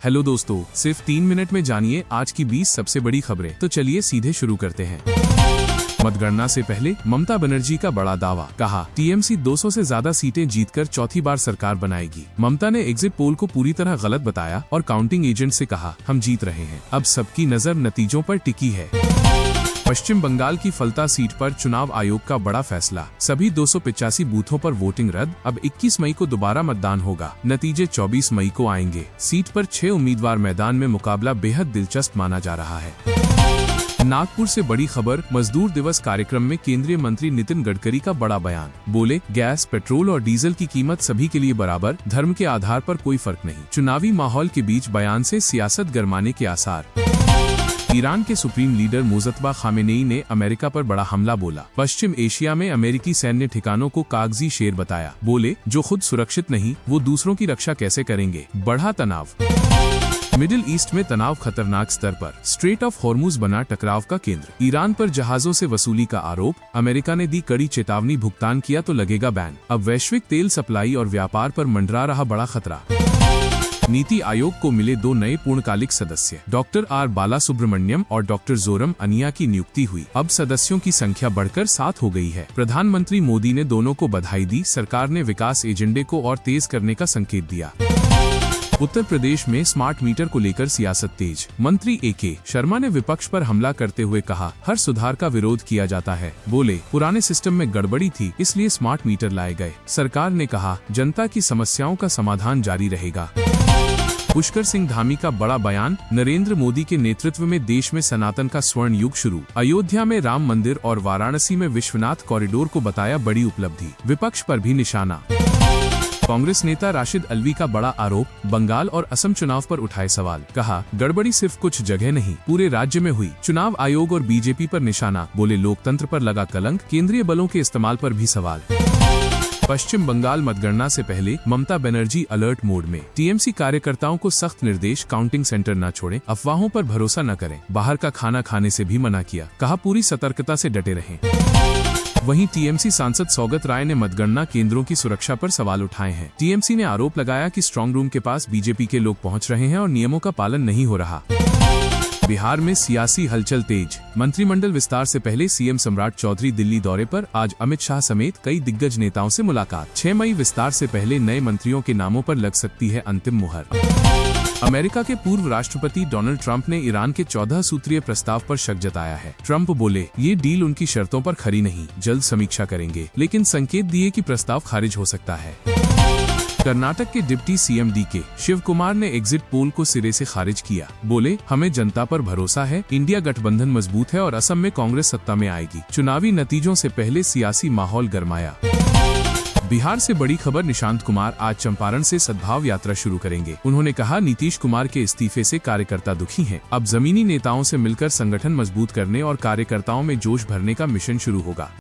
Hello दोस्तों, सिर्फ 3 minute में जानिए आज की 20 सबसे बड़ी खबरें। तो चलिए सीधे शुरू करते हैं। मतगणना से पहले ममता बनर्जी का बड़ा दावा, कहा टीएमसी 200 से ज्यादा सीटें जीतकर चौथी बार सरकार बनाएगी। ममता ने एग्जिट पोल को पूरी तरह गलत बताया और काउंटिंग एजेंट से कहा, हम जीत रहे हैं, अब सबकी नजर नतीजों पर टिकी है। पश्चिम बंगाल की फलता सीट पर चुनाव आयोग का बड़ा फैसला, सभी 285 बूथों पर वोटिंग रद्द। अब 21 मई को दोबारा मतदान होगा, नतीजे 24 मई को आएंगे। सीट पर 6 उम्मीदवार मैदान में, मुकाबला बेहद दिलचस्प माना जा रहा है। नागपुर से बड़ी खबर, मजदूर दिवस कार्यक्रम में केंद्रीय मंत्री नितिन गडकरी का बड़ा बयान, बोले गैस, पेट्रोल और डीजल की कीमत सभी के लिए बराबर, धर्म के आधार पर कोई फर्क नहीं। चुनावी माहौल के बीच बयान से सियासत गरमाने के आसार। ईरान के सुप्रीम लीडर मुजतबा खामेनेई ने अमेरिका पर बड़ा हमला बोला। पश्चिम एशिया में अमेरिकी सैन्य ठिकानों को कागजी शेर बताया, बोले जो खुद सुरक्षित नहीं वो दूसरों की रक्षा कैसे करेंगे। बढ़ा तनाव, मिडिल ईस्ट में तनाव खतरनाक स्तर पर, स्ट्रेट ऑफ हॉर्मुज बना टकराव का केंद्र। ईरान पर जहाजों से वसूली का आरोप, अमेरिका ने दी कड़ी चेतावनी, भुगतान किया तो लगेगा बैन। अब वैश्विक तेल सप्लाई और व्यापार पर मंडरा रहा बड़ा खतरा। नीति आयोग को मिले 2 नए पूर्णकालिक सदस्य, डॉक्टर आर बालासुब्रमण्यम और डॉक्टर जोरम अनिया की नियुक्ति हुई। अब सदस्यों की संख्या बढ़कर 7 हो गई है। प्रधानमंत्री मोदी ने दोनों को बधाई दी, सरकार ने विकास एजेंडे को और तेज करने का संकेत दिया। उत्तर प्रदेश में स्मार्ट मीटर को लेकर सियासत तेज, मंत्री ए.के. शर्मा ने विपक्ष पर हमला करते हुए कहा, हर सुधार का विरोध किया जाता है। बोले पुराने सिस्टम में गड़बड़ी थी, इसलिए स्मार्ट मीटर लाए गए। सरकार ने कहा, जनता की समस्याओं का समाधान जारी रहेगा। पुष्कर सिंह धामी का बड़ा बयान, नरेंद्र मोदी के नेतृत्व में देश में सनातन का स्वर्ण युग शुरू। अयोध्या में राम मंदिर और वाराणसी में विश्वनाथ कॉरिडोर को बताया बड़ी उपलब्धि। विपक्ष पर भी निशाना। कांग्रेस नेता राशिद अल्वी का बड़ा आरोप, बंगाल और असम चुनाव पर उठाए सवाल, कहा गड़बड़ी सिर्फ कुछ जगह नहीं पूरे राज्य में हुई। चुनाव आयोग और बीजेपी पर निशाना, बोले लोकतंत्र पर लगा कलंक, केंद्रीय बलों के इस्तेमाल पर भी सवाल। पश्चिम बंगाल मतगणना से पहले ममता बनर्जी अलर्ट मोड में, टीएमसी कार्यकर्ताओं को सख्त निर्देश, काउंटिंग सेंटर न छोड़ें, अफवाहों पर भरोसा न करें, बाहर का खाना खाने से भी मना किया, कहा पूरी सतर्कता से डटे रहें। वहीं टीएमसी सांसद सौगत राय ने मतगणना केंद्रों की सुरक्षा पर सवाल उठाए हैं। टीएमसी ने आरोप लगाया कि स्ट्रांग रूम के पास बीजेपी के लोग पहुंच रहे हैं और नियमों का पालन नहीं हो रहा। बिहार में सियासी हलचल तेज, मंत्रिमंडल विस्तार से पहले सीएम सम्राट चौधरी दिल्ली दौरे पर, आज अमित शाह समेत कई दिग्गज नेताओं से मुलाकात। 6 मई विस्तार से पहले नए मंत्रियों के नामों पर लग सकती है अंतिम मुहर। अमेरिका के पूर्व राष्ट्रपति डोनाल्ड ट्रंप ने ईरान के 14 सूत्रीय प्रस्ताव पर शक जताया है। ट्रंप बोले ये डील उनकी शर्तों पर खरी नहीं, जल्द समीक्षा करेंगे, लेकिन संकेत दिए कि प्रस्ताव खारिज हो सकता है। कर्नाटक के deputy CM DK Shivakumar ने एग्जिट पोल को सिरे से खारिज किया, बोले हमें जनता पर भरोसा है, इंडिया गठबंधन मजबूत है और असम में कांग्रेस सत्ता में आएगी। चुनावी नतीजों से पहले सियासी माहौल गरमाया। बिहार से बड़ी खबर, निशांत कुमार आज चंपारण से सद्भाव यात्रा शुरू करेंगे। उन्होंने कहा नीतीश कुमार के इस्तीफे से कार्यकर्ता दुखी हैं। अब जमीनी नेताओं से मिलकर संगठन मजबूत करने और कार्यकर्ताओं में जोश भरने का मिशन शुरू होगा।